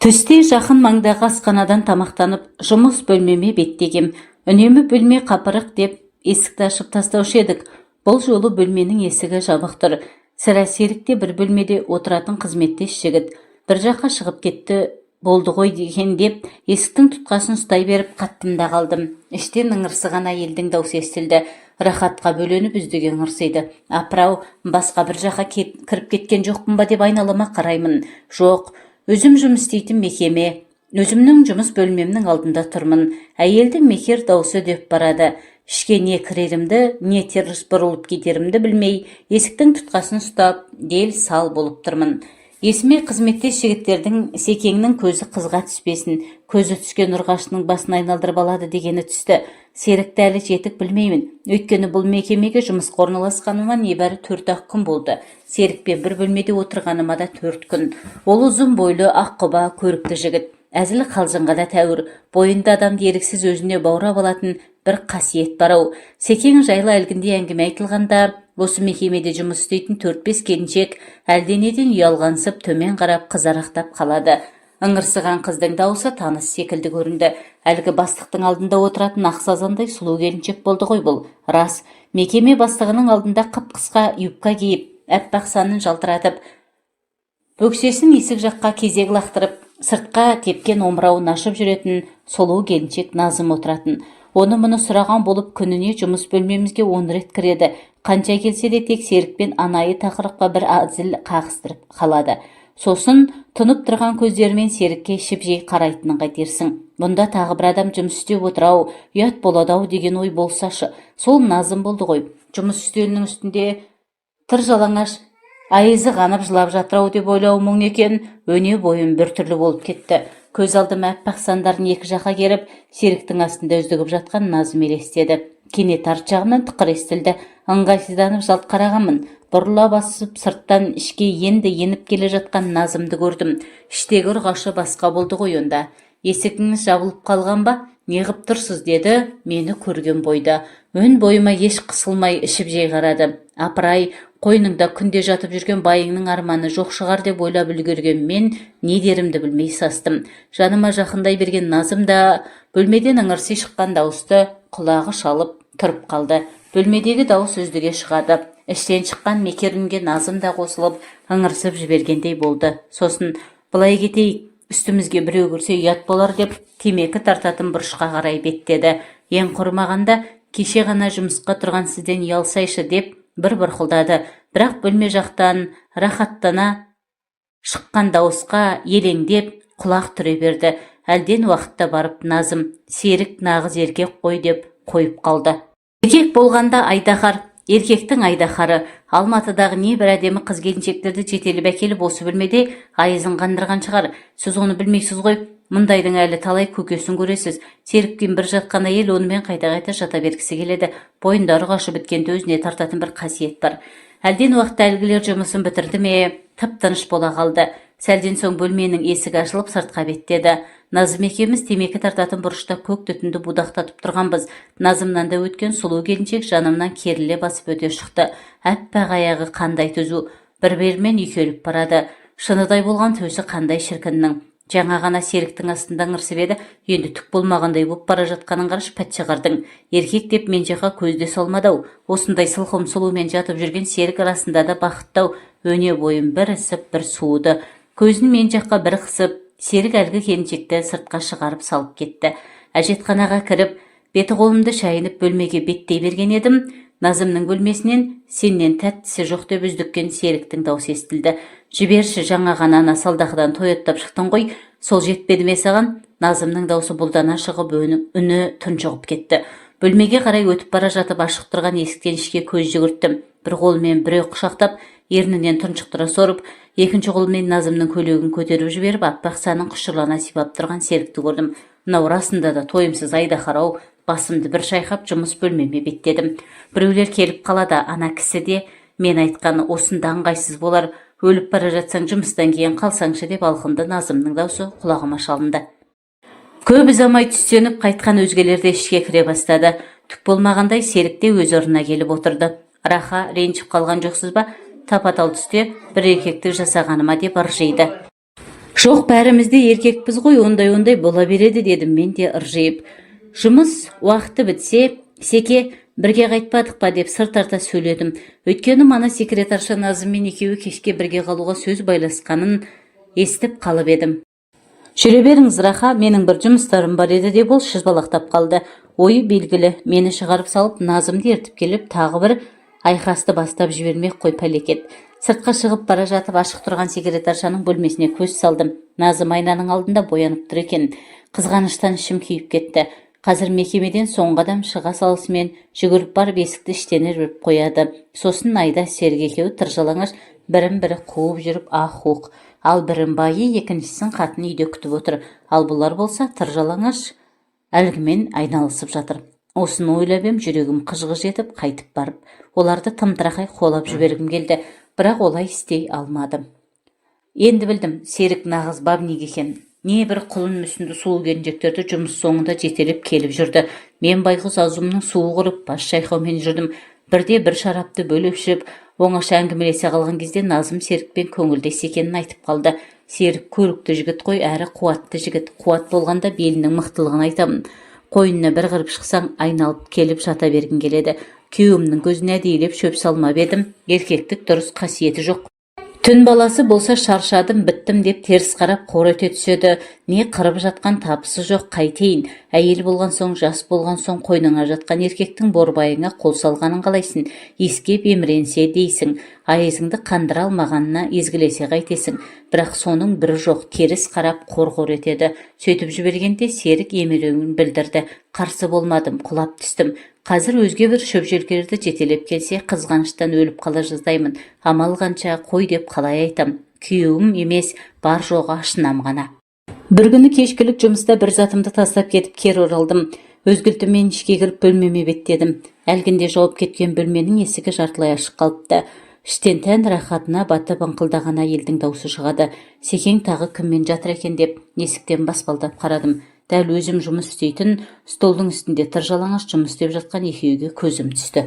Түсте жақын маңдағы асханадан тамақтанып, жұмыс бөлмеме беттегем. Үнемі бөлме қапырық деп есікті ашып тастаушы едік. Бұл жолы бөлменің есігі жабық тұр. Сірә Серікте бір бөлмеде отыратын қызметтес жігіт. Бір жаққа шығып кетті, болды ғой деген деп, есіктің тұтқасын ұстай беріп қаттымда қалдым. Іштен ыңырсыған әйелдің даусы естілді. Рахатқа бөленіп үздіге ыңырсиды. Апырау, басқа бір жаққа кіріп кеткен жоқпын ба деп айналама қараймын. Жоқ. Өзім жұмыс істейтін мекеме, өзімнің жұмыс бөлмемнің алдында тұрмын. Әйелдің мекер даусы дөп барады. Ішке не кірерімді, не теріс бұрылып кетерімді білмей, есіктің тұтқасын ұстап, дел сал болып тұрмын. Есіме қызметтес жігіттердің Секеңнің көзі қызға түспесін, көзі түскен ұрғашының басын айналдырып алады дегені түсті. Серікті әлі жетік білмеймін. Өйткені бұл мекемеге жұмысқа орналасқаныма небәрі 4-ақ күн болды. Серікпен бір бөлмеде отырғаныма да 4 күн. Ол ұзын бойлы, аққұба, көрікті жігіт. Әзілі қалжыңға да тәуір. Бойында адамды еріксіз өзіне баурап алатын бір қасиет бар ау. Секең жайлы әлгінде әңгіме айтылғанда, осы мекемеде жұмыс істейтін 4-5 келіншек әлденеден ұялғансып төмен қарап қызарақтап қалады. Ыңырсыған қыздың даусы таныс секілді көрінді. Әлгі бастықтың алдында отыратын ақсазандай сұлу келіншек болды ғой бұл. Рас, мекеме бастығының алдында қып-қысқа юбка киіп, әппақ санын жалтыратып, бөксесін есік жаққа кезек лақтырып, сыртқа тепкен омырауын ашып жүретін сұлу келіншек Назым отыратын. Оны мұны сұраған болып күніне жұмыс бөлмемізге 10 рет кіреді. Қанша келсе де тек Серікпен анайы тақырыпқа бір әзіл қағыстырып қалады. Сосын тұнып тұрған көздерімен Серікке ішіп-жей қарайтынын қайтерсің. Бұнда тағы бір адам жұмыс істеп отыр-ау, ұят болады-ау деген ой болсашы. Сол Назым болды ғой. Жұмыс үстелінің үстінде тыр жалаңаш айызы қанып жылап жатыр-ау деп ойлау мұң екен. Өне бойым біртүрлі болып кетті. Көз алдым әппақ сандарын екі жаққа керіп, Серіктің астында үздігіп жатқан Назым елестеді. Кенет арт жағынан тықыр естілді. Ыңғайсызданып жалт қарағанмын. Бұрыла басып сырттан ішке енді еніп келе жатқан Назымды көрдім. Іштегі ұрғашы басқа болды ғой онда. Есігіңіз жабылып қалған ба? Неғып тұрсыз деді, мені көрген бойда. Өн бойыма еш қысылмай ішіп-жей қарады. Апырай, қойныңда күнде жатып жүрген байыңның арманы жоқ шығар деп ойлап үлгерген мен не дерімді білмей састым. Жаныма жақындай берген Назым да бөлмеден ыңырси шыққан дауысты құлағы шалып тұрып қалды. Бөлмедегі дауыс үздіге шығады. Іштен шыққан мекер үнге Назым да қосылып ыңырсып жібергендей болды. Сосын былай кетейік, үстімізге біреу көрсе ұят болар деп темекі тартатын бұрышқа қарай беттеді. Ең құрмағанда кеше ғана жұмысқа тұрған сізден ұялсайшы деп бір бұрқылдады. Бірақ бөлме жақтан рахаттана шыққан дауысқа елеңдеп құлақ түре берді. Әлден уақытта барып Назым Серік нағыз еркек қой деп қойып қалды. Еркек болғанда айдаһар, еркектің айдаһары. Алматыдағы не бір әдемі қыз келіншектерді жетеліп әкеліп осы бөлмеде айызын қандырған шығар. Сіз оны білмейсіз ғой. Мұндайдың әлі талай көкесін көресіз. Серікпен бір жатқан әйел онымен қайта-қайта жата бергісі келеді. Бойында ұрғашы біткенді өзіне тартатын бір қасиет бар. Әлден уақытта әлгілер жұмысын бітірді ме, тып-тыныш бола қалды. Сәлден соң бөлменің есігі ашылып сыртқа беттеді. Назым екеуміз темекі тартатын бұрышта көк түтінді будақтатып тұрғанбыз. Назымнан да өткен сұлу келіншек жанымнан керіле басып өте шықты. Әппақ аяғы қандай түзу, бір-бірімен үйкеліп барады. Шыныдай болған төсі қандай шіркіннің. Жаңа ғана Серіктің астында ыңырсып еді, енді түк болмағандай боп бара жатқанын қараш пәтшағардың. Еркек деп мен жаққа көзде салмадау. Осындай сылқым сұлумен жатып жүрген Серік арасында да бақыттау. Өне бойым бір ісіп, бір суыды. Көзін мен жаққа бір қысып, Серік әлгі келіншекті сыртқа шығарып салып кетті. Әжетханаға кіріп, беті қолымды шайынып бөлмеге беттей берген едім. Назымның бөлмесінен сеннен тәттісі жоқ деп үздіккен Серіктің даусы естілді. Жіберші, жаңа ғана ана салдақыдан тояттап шықтың ғой, сол жетпеді ме саған? Назымның даусы бұлдана шығып үні тұншығып кетті. Бөлмеге қарай өтіп бара жатып ашық тұрған есіктен ішке көз жүгірттім. Бір қолымен біреу құшақтап, ернінен тұншықтыра сорып, екінші қолымен Назымның көйлегін көтеріп жіберіп, аппақ санын құшырлана сипап тұрған Серікті көрдім. Мынау расында да тойымсыз айдаһар-ау. Басымды бір шайқап жұмыс бөлмеме беттедім. Біреулер келіп қалады, ана кісі де мен айтқаны осында ыңғайсыз болар. Өліп бара жатсаң жұмыстан кейін қалсаңшы деп алқынды Назымның даусы құлағыма шалынды. Көп ұзамай түстеніп қайтқан өзгелер де ішке кіре бастады. Түк болмағандай Серік те өз орнына келіп отырды. Раха, ренжіп қалған жоқсыз ба? Тапа-тал түсте бір еркектік жасағаныма деп ыржиды. Жоқ, бәрімізде еркекпіз ғой, ондай бола береді, дедім мен де ыржиып. Жұмыс уақыты бітсе, Секе, бірге қайтпадық па деп сыр тарта сөйледім. Өйткені мана секретарша Назыммен екеуі кешке бірге қалуға сөз байласқанын естіп қалып едім. Жүре беріңіз, Раха, менің бір жұмыстарым бар еді деп ол шыжбалақтап қалды. Ойы белгілі, мені шығарып салып, Назымды ертіп келіп, тағы бір айқасты бастап жібермек қой пәлекет. Сыртқа шығып бара жатып ашық тұрған секретаршаның бөлмесіне көз салдым. Назым айнаның алдында боянып тұр екен. Қызғаныштан ішім күйіп кетті. Қазір мекемеден соңғы адам шыға салысымен жүгіріп барып есікті іштен іріп қояды. Сосын Айда Серік екеуі тыржалаңаш бірін-бірі қуып жүріп аһ-уһ. Ал бірін байы, екіншісін қатын үйде күтіп отыр. Ал бұлар болса тыржалаңаш әлгімен айналысып жатыр. Осыны ойлап ем, жүрегім қыж-қыж етіп қайтып барып, оларды тымтырақай қолап жібергім келді, бірақ олай істей алмадым. Енді білдім, Серік нағыз бабник екен. Не бір құлын мүсінді сұлу келіншектерді жұмыс соңында жетелеп келіп жүрді. Мен байғұс аузымның суы құрып, бас шайқаумен жүрдім. Бірде бір шарапты бөліп ішіп, оңаша әңгімелесе қалған кезде Назым Серікпен көңілдес екенін айтып қалды. Серік көрікті жігіт қой, әрі қуатты жігіт. Қуат болғанда белінің мықтылығын айтамын. Қойнына бір қырып шықсаң, айналып келіп жата бергін келеді. Күйеуімнің көзіне әдейілеп шөп салмап едім. Еркектік дұрыс қасиеті жоқ. Түн баласы болса шаршадым, біттім деп теріс қарап қор ете түседі. Не қырып жатқан табысы жоқ, қайтейін. Әйел болған соң, жас болған соң қойныңа жатқан еркектің борбайыңа қол салғанын қалайсың. Ескеп еміренсе дейсің. Айызыңды қандыра алмағанына езгілесе қайтесің. Бірақ соның бірі жоқ, теріс қарап қор етеді. Сөйтіп жібергенде Серік емереуін білдірді. Қарсы болмадым, құлап түстім. Қазір өзге бір шөпжелкерді жетелеп келсе, қызғаныштан өліп қала жаздаймын. Амал қанша, қой деп қалай айтам. Күйеуім емес, бар жоғы ашынам ғана. Бір күні кешкілік жұмыста бір затымды тастап кетіп кері оралдым. Өзгілтімен ішке кіріп бөлмеме беттедім. Әлгінде жауып кеткен бөлменің есігі жартылай ашық қалыпты. Іштен тән рахатына батып ыңқылдаған әйелдің даусы шығады. Секең тағы кіммен жатыр екен деп есіктен баспалдап қарадым. Дәл өзім жұмыс істейтін столдың үстінде тыржалаңаш жұмыс істеп жатқан екеуге көзім түсті.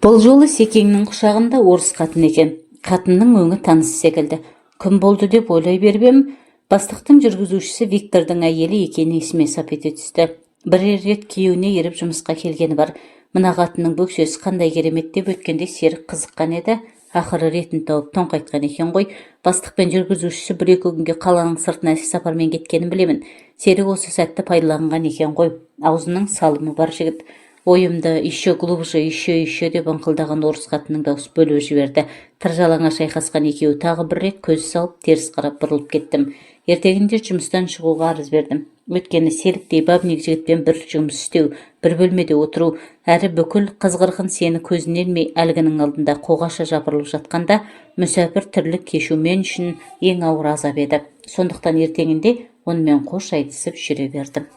Бұл жолы Секеңнің құшағында орыс қатын екен. Қатынның өңі таныс секілді. Кім болды деп ойлай беріп ем, бастықтың жүргізушісі Виктордың әйелі екені есіме сап ете түсті. Бір рет күйеуіне еріп жұмысқа келгені бар. Мына қатынның бөксесі қандай керемет деп өткенде Серік қызыққан еді. Ақыры ретін тауып тоңқайтқан екен ғой. Бастықпен жүргізушісі бір-екі күнге қаланың сыртына сапармен кеткенін білемін. Серік осы сәтті пайдаланған екен ғой. Аузының салымы бар жігіт. Ойымды еще глубже, еще деп ыңқылдаған орыс қатынның даусы бөліп жіберді. Тыржалаңа шайқасқан екеуі тағы бір рет көз салып теріс қарап бұрылып кеттім. Ертеңінде жұмыстан шығуға арыз бердім. Өйткені Серіктей бабник жігітпен бір жұмыс істеу, бір бөлмеде отыру, әрі бүкіл қызғырқын сені көзіне ілмей әлгінің алдында қоғаша жапырылып жатқанда мүсәпір тірлік кешу мен үшін ең ауыр азап еді. Сондықтан ертеңінде онымен қош айтысып жүре бердім.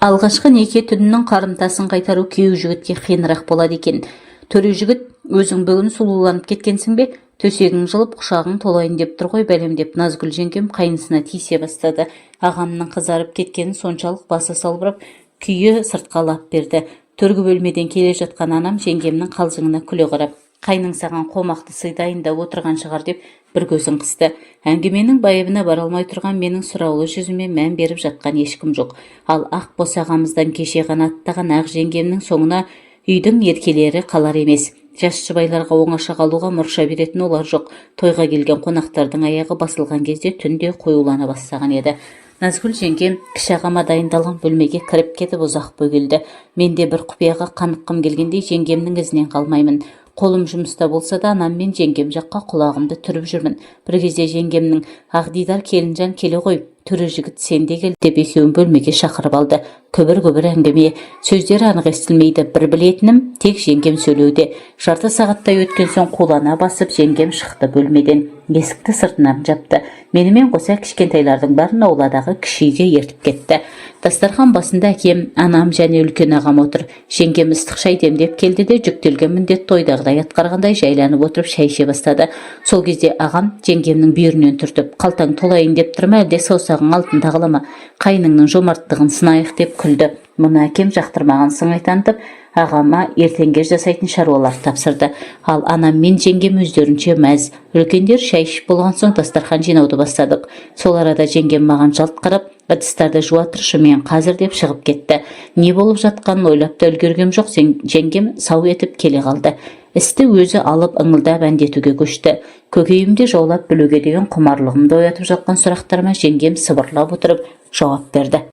Алғашқы неке түнінің қарымтасын қайтару күйеу жігітке қиынырақ болады екен. Төре жігіт, өзің бүгін сұлуланып кеткенсің бе? Төсегің жылып, құшағың толайын деп тұр ғой бәлем деп Назгүл жеңгем қайнысына тиісе бастады. Ағамның қызарып кеткені соншалық басы салбырап, күйі сыртқа лап берді. Төргі бөлмеден келе жатқан анам жеңгемнің қалжыңына күле қарап, қайның саған қомақты сый дайындап отырған шығар деп бір көзін қысты. Әңгіменің байыбына бара алмай тұрған менің сұраулы жүзіме мән беріп жатқан ешкім жоқ. Ал ақ босағамыздан кеше ғана аттаған ақ жеңгемнің соңына үйдің еркелері қалар емес. Жас жұбайларға оңаша қалуға мұрша беретін олар жоқ. Тойға келген қонақтардың аяғы басылған кезде түнде қоюлана бастаған еді. Назгүл жеңгем кіші ағама дайындалған бөлмеге кіріп кетіп ұзақ бөгелді. Мен де бір құпияға қаныққым келгендей жеңгемнің ізінен қалмаймын. Қолым жұмыста болса да анам мен жеңгем жаққа құлағымды түріп жүрмін. Бір кезде жеңгемнің Ағдидар келінжан келе ғой, Төре жігіт сенде кел деп екеуін бөлмеге шақырып алды. Күбір әңгіме, сөздері анық естілмейді. Бір білетінім тек жеңгем сөйлеуде. Жарты сағаттай өткен соң қулана басып жеңгем шықты бөлмеден. Есікті сыртынан жапты. Менімен қоса кішкентайлардың барын ауладағы кіші үйге ертіп кетті. Дастархан басында әкем, анам және үлкен ағам отыр. Жеңгем ыстық шай демдеп келді де жүктелген міндет тойдағыдай атқарғандай жайланып отырып шай іше бастады. Сол кезде ағам жеңгемнің бүйірінен түртіп, қалтаң толайын деп тұрма, әлде саусағың алтын тағылама, қайныңның жомарттығын сынайық деп күлді. Мұны әкем жақтырмаған сыңай танытып, ағама ертеңге жасайтын шаруаларды тапсырды. Ал анам мен жеңгем өздерінше мәз. Үлкендер шай ішіп болған соң дастархан жинауды бастадық. Сол арада жеңгем маған жалт қарап, ыдыстарды жуа тұршы, мен қазір деп шығып кетті. Не болып жатқанын ойлап та үлгергем жоқ. Жеңгем сау етіп келе қалды. Істі өзі алып ыңылдап әндетуге көшті. Көкейімде жаулап білуге деген құмарлығымды оятып жатқан сұрақтарыма жеңгем сыбырлап отырып жауап берді.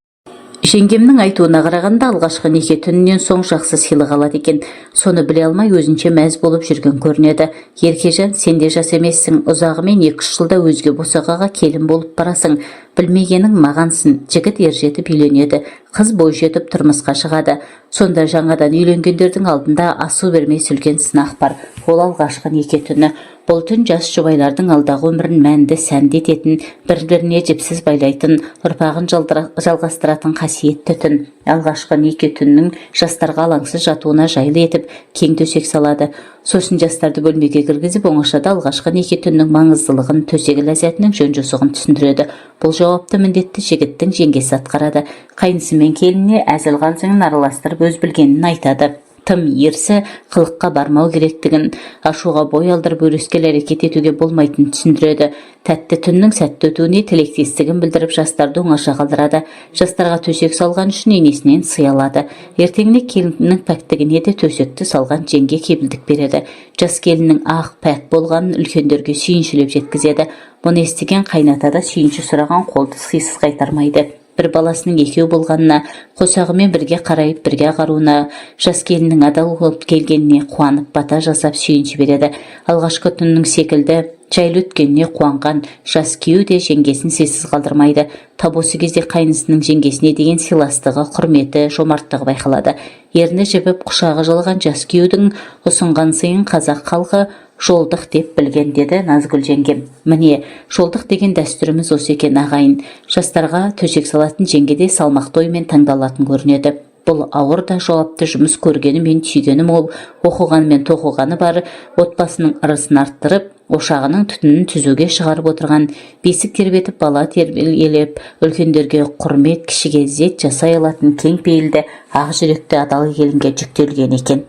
Жеңгемнің айтуына қарағанда алғашқы неке түнінен соң жақсы сыйлық алады екен. Соны біле алмай өзінше мәз болып жүрген көрінеді. Еркежан, сен де жас емессің, ұзағымен 2-3 жылда өзге босағаға келін болып барасың. Білмегенің мағансың. Жігіт ержетіп үйленеді, қыз бойжетіп тұрмысқа шығады. Сонда жаңадан үйленгендердің алдында асу бермей сүлген сынақ бар. Ол алғашқы неке түні. Бұл түн жас жұбайлардың алдағы өмірін мәнді сәнді ететін, бір-біріне жіпсіз байлайтын, ұрпағын жалғастыратын қасиетті түн. Алғашқы неке түннің жастарға алаңсыз жатуына жайлы етіп кең төсек салады. Сосын жастарды бөлмеге кіргізіп, оңашада алғашқы неке түннің маңыздылығын, төсегі ләззатының жөн-жосығын түсіндіреді. Бұл жауапты міндетті жігіттің жеңгесі атқарады. Қайнысы мен келініне әзіл-қалжыңын араластырып өз білгенін айтады. Тым ерсі қылыққа бармау керектігін, ашуға бой алдырып өрескел әрекет етуге болмайтынын түсіндіреді. Тәтті түннің сәтті өтуіне тілектестігін білдіріп жастарды оңаша қалдырады. Жастарға төсек салған үшін енесінен сый алады. Ертеңіне келіннің пәктігіне де төсекті салған жеңге кепілдік береді. Жас келіннің ақ пәк болғанын үлкендерге сүйіншілеп жеткізеді. Бұны естіген қайната да сүйінші сұраған қолды сыйсыз қайтармайды. Бір баласының екеу болғанына, қосағымен бірге қарайып бірге ағаруына, жас келіннің адал болып келгеніне қуанып бата жасап сүйінші береді. Алғашқы түннің секілді жайлы өткеніне қуанған жас күйеу де жеңгесін сыйсыз қалдырмайды. Тап осы кезде қайнысының жеңгесіне деген сыйластығы, құрметі, жомарттығы байқалады. Ерні жібіп құшағы жылған жас күйеудің ұсынған сыйын қазақ халқы жолдық деп білген, деді Назгүл жеңгем. Міне, жолдық деген дәстүріміз осы екен ағайын. Жастарға төсек салатын жеңге де салмақты оймен таңдалатын көрінеді. Бұл ауыр да жауапты жұмыс, көргені мен түйгені мол, оқығаны мен тоқығаны бар, отбасының ырысын арттырып, ошағының түтінін түзуге шығарып отырған, бесік тербетіп бала тәрбиелеп, үлкендерге құрмет, кішіге ізет жасай алатын кең пейілді, ақ жүректі адал келінге жүктелген екен.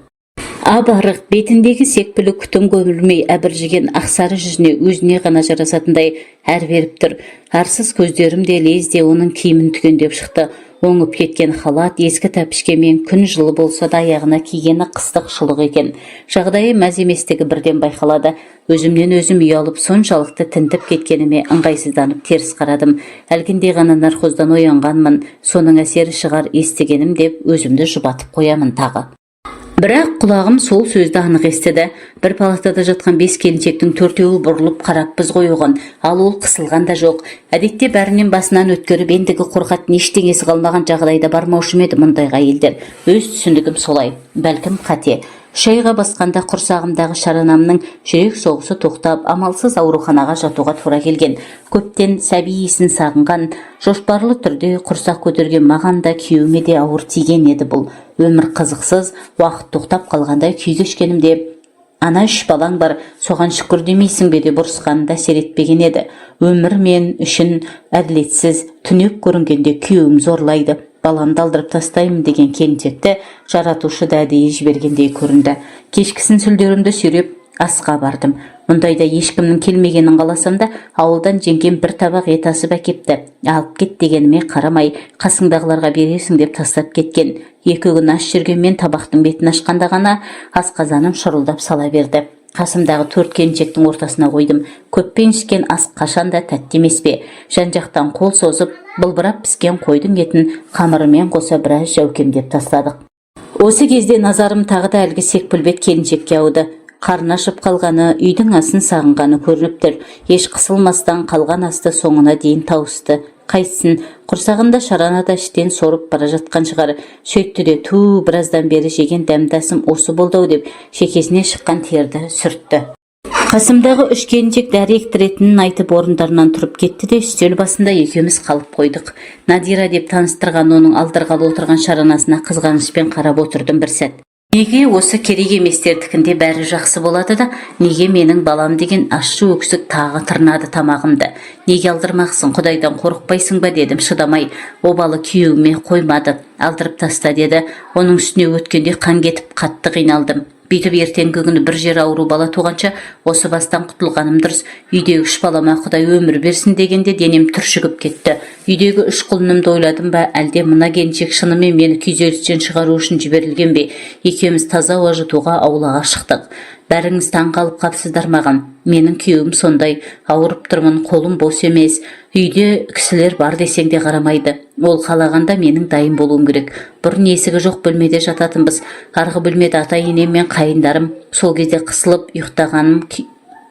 Абарық бетіндегі секпілі күтім көмілмей әбіржіген ақсары жүзіне өзіне ғана жарасатындай әр беріп тұр. Арсыз көздерім де лезде оның киімін түгендеп шықты. Оңып кеткен халат, ескі тәпішкемен күн жылы болса да аяғына кигені қыстық шұлық екен. Жағдайы мәз еместігі бірден байқалады. Өзімнен өзім ұялып, соншалықты тінтіп кеткеніме ыңғайсызданып теріс қарадым. Әлгінде ғана нарқоздан оянғанмын, соның әсері шығар естігенім деп өзімді жұбатып қоямын тағы. Бірақ құлағым сол сөзді анық естіді. Бір палатада жатқан 5 келіншектің 4-еуі бұрылып қараппыз ғой оған, ал ол қысылған да жоқ. Әдетте бәрінен басынан өткеріп, ендігі қорқатын ештеңесі қалмаған жағдайда бармаушы еді мұндайға әйелдер. Өз түсінігім солай, бәлкім қате. 3 айға басқанда құрсағымдағы шаранамның жүрек соғысы тоқтап, амалсыз ауруханаға жатуға тура келген. Көптен сәби иісін сағынған, жоспарлы түрде құрсақ көтерген маған да күйеуіме де ауыр тиген еді бұл. Өмір қызықсыз, уақыт тоқтап қалғандай күй кешкенімде, ана 3 балаң бар, соған шүкір демейсің бе деп ұрысқанын да серетпеген еді. Өмір мен үшін әділетсіз, түнек көрінгенде күйеуім зорлайды. Баламды алдырып тастаймын деген келіншекті жаратушы да әдейі жібергендей көрінді. Кешкісін сүлдерімді сүйреп асқа бардым. Мұндайда ешкімнің келмегенін қаласам да, ауылдан жеңгем бір табақ ет асып әкепті. Алып кет дегеніме қарамай, қасыңдағыларға бересің деп тастап кеткен. 2 күн аш жүргенмен табақтың бетін ашқанда ғана асқазаным шұрылдап сала берді. Қасымдағы 4 келіншектің ортасына қойдым. Көппен ішкен ас қашанда тәтті емес пе? Жан-жақтан қол созып, былбырап піскен қойдың етін қамырымен қоса біраз жәукемдеп тастадық. Осы кезде назарым тағы да әлгі секпілбет келіншекке ауды. Қарны ашып қалғаны, үйдің асын сағынғаны көрініп тұр. Еш қысылмастан қалған асты соңына дейін тауысты. Қайсын, құрсағында шаранада іштен сорып бара жатқан шығар. Сөйтті де біраздан бері жеген дәмдасым осы болдау деп шекесіне шыққан терді сүртті. Қасымдағы 3 келіншек дәрі ектіретінін айтып орындарынан тұрып кетті де үстел басында екеуміз қалып қойдық. Надира деп таныстырған оның алдырғалы отырған шаранасына қызғанышпен қарап отырдым бір сәт. Неге осы керек еместердікінде бәрі жақсы болады да, неге менің балам деген ащы өксік тағы тырнады тамағымды? Неге алдырмақсың, Құдайдан қорықпайсың ба дедім шыдамай. Обалы күйеуіме қоймады, алдырып таста деді. Оның үстіне өткенде қан кетіп қатты қиналдым. Бүйтіп ертеңгі күні бір жер ауру бала туғанша осы бастан құтылғаным дұрыс. Үйдегі 3 балама Құдай өмір берсін дегенде денем түршігіп кетті. Үйдегі 3 құлынымды ойладым ба, әлде мына келіншек шынымен мені күйзелістен шығару үшін жіберілген бе? Екеуміз таза ауа жұтуға аулаға шықтық. Бәріңіз таң қалып қапсыздар маған. Менің күйеуім сондай, ауырып тұрмын, қолым бос емес. Үйде кісілер бар десең де қарамайды. Ол қалағанда менің дайын болуым керек. Бұрын есігі жоқ бөлмеде жататынбыз. Арғы бөлмеде ата енем мен қайындарым. Сол кезде қысылып ұйықтағаным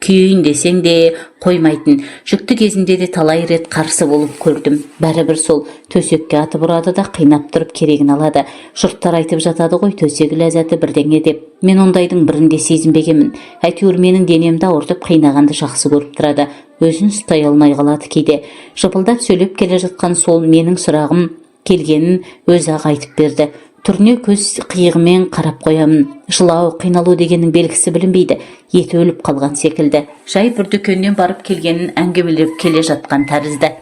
күйейін десең де қоймайтын. Жүкті кезінде де талай рет қарсы болып көрдім. Бәрібір сол төсекке атып ұрады да қинап тұрып керегін алады. Жұрттар айтып жатады ғой, төсегі ләззаты бірдеңе деп. Мен ондайдың бірінде сезінбегенмін. Әйтеуір менің денемді ауыртып қинағанды жақсы көріп тұрады. Өзін ұстай алмай қалады кейде. Жыпылдап сөйлеп келе жатқан сол менің сұрағым келгенін өзі-ақ айтып берді. Түріне көз қиығымен қарап қоямын. Жылау, қиналу дегеннің белгісі білінбейді. Еті өліп қалған секілді. Жай бір дүкеннен барып келгенін әңгімелеп келе жатқан тәрізді.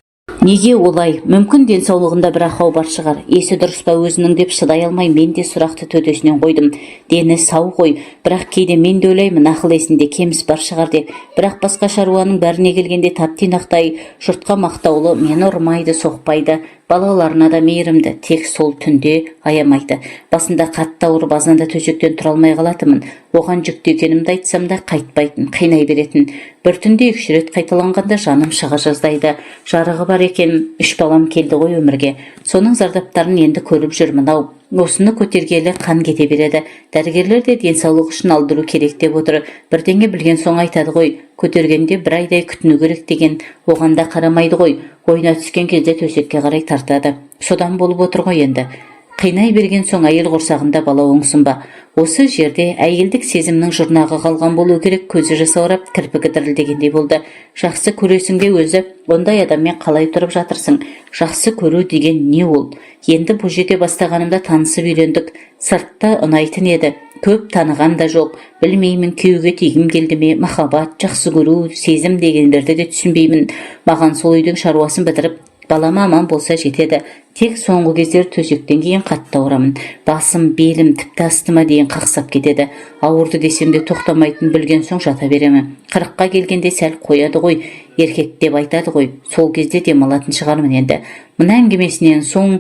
Неге олай? Мүмкін денсаулығында бір ақау бар шығар. Есі дұрыс па өзінің деп шыдай алмай мен де сұрақты төтесінен қойдым. Дені сау ғой, бірақ кейде мен де ойлаймын ақыл есінде кеміс бар шығар деп. Бірақ басқа шаруаның бәріне келгенде тап-тинақтай, жұртқа мақтаулы, мені ұрмайды, соқпайды. Балаларына да мейірімді, тек сол түнде аямайды. Басында қатты ауырып азанда төсектен тұра алмай қалатынмын. Оған жүкті екенімді айтсам да қайтпайтын, қинай беретін. Бір түнде 2 рет қайталанғанда жаным шыға жаздайды. Жарығы бар екен, 3 балам келді ғой өмірге. Соның зардаптарын енді көріп жүрмін ау. Осыны көтергелі қан кете береді. Дәрігерлер де денсаулық үшін алдыру керек деп отыр. Бірдеңе білген соң айтады ғой. Көтергенде 1 айдай күтіну керек деген. Оған да қарамайды ғой. Ойына түскен кезде төсекке қарай тартады. Содан болып отыр ғой енді. Қинай берген соң әйел құрсағында бала оңсын ба? Осы жерде әйелдік сезімнің жұрнағы қалған болу керек. Көзі жасаурап, кірпігі дірілдегендей болды. Жақсы көресің бе өзі? Ондай адаммен қалай тұрып жатырсың? Жақсы көру деген не ол? Енді бұл жете бастағанымда танысып үйлендік. Сыртта ұнайтын еді. Көп таныған да жоқ. Білмеймін, күйеуге тигім келді ме? Махаббат, жақсы көру, сезім дегендерді де түсінбеймін. Маған сол үйдің шаруасын бітіріп балама аман болса жетеді. Тек соңғы кездер төсектен кейін қатты ауырамын. Басым, белім, тіпті астыма дейін қақсап кетеді. Ауырды десем де тоқтамайтын білген соң жата беремін. 40-қа келгенде сәл қояды ғой, еркек деп айтады ғой. Сол кезде демалатын шығармын енді. Мына әңгімесінен соң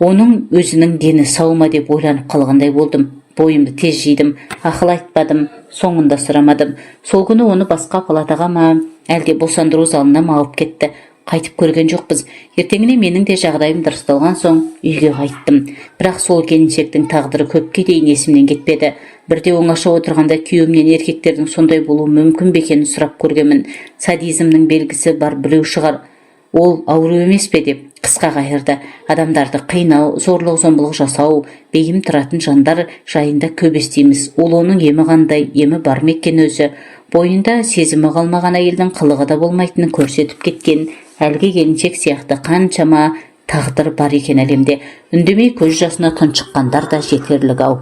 оның өзінің дені сау ма деп ойланып қалғандай болдым. Бойымды тез жидым, ақыл айтпадым, соңында сұрамадым. Сол күні оны басқа палатаға ма, әлде босандыру залына ма алып кетті. Қайтып көрген жоқпыз. Ертеңіне менің де жағдайым дұрысталған соң үйге қайттым. Бірақ сол келіншектің тағдыры көпке дейін есімнен кетпеді. Бірде оңаша отырғанда күйеуімнен еркектердің сондай болуы мүмкін бе екенін сұрап көргенмін. Садизмнің белгісі бар біреу шығар. Ол ауру емес пе деп қысқа қайырды. Адамдарды қинау, зорлық-зомбылық жасау, бейім тұратын жандар жайында көп естиміз. Ол оның емі қандай, емі бар ма екен өзі? Бойында сезімі қалмаған әйелдің қылығы да болмайтынын көрсетіп кеткен. Әлгі келіншек сияқты қаншама тағдыр бар екен әлемде. Үндемей көз жасына тұншыққандар да жетерлік ау.